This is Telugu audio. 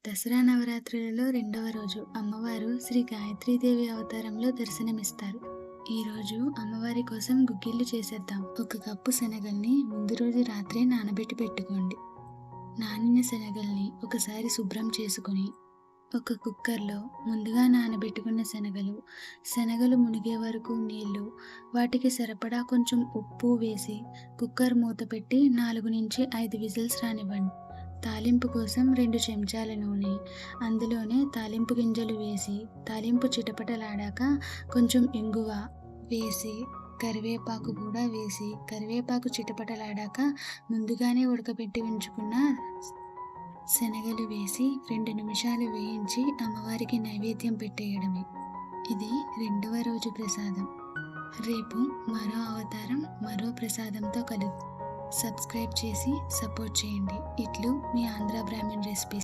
దసరా నవరాత్రులలో రెండవ రోజు అమ్మవారు శ్రీ గాయత్రీదేవి అవతారంలో దర్శనమిస్తారు. ఈరోజు అమ్మవారి కోసం గుగ్గిళ్ళు చేసేద్దాం. ఒక కప్పు శనగల్ని ముందు రోజు రాత్రే నానబెట్టి పెట్టుకోండి. నానిన శనగల్ని ఒకసారి శుభ్రం చేసుకొని ఒక కుక్కర్లో ముందుగా నానబెట్టుకున్న శనగలు మునిగే వరకు నీళ్లు, వాటికి సరిపడా కొంచెం ఉప్పు వేసి కుక్కర్ మూత పెట్టి 4-5 విజిల్స్ రానివ్వండి. తాలింపు కోసం 2 చెంచాల నూనె, అందులోనే తాలింపు గింజలు వేసి తాలింపు చిటపటలాడాక కొంచెం ఇంగువ వేసి కరివేపాకు కూడా వేసి కరివేపాకు చిటపటలాడాక ముందుగానే ఉడకబెట్టి ఉంచుకున్న శనగలు వేసి 2 నిమిషాలు వేయించి అమ్మవారికి నైవేద్యం పెట్టేయడమే. ఇది రెండవ రోజు ప్రసాదం. రేపు మరో అవతారం మరో ప్రసాదంతో కలుద్దాం. సబ్స్క్రైబ్ చేసి సపోర్ట్ చేయండి. ఇట్లు మీ ఆంధ్ర బ్రాహ్మణ్ రెసిపీస్.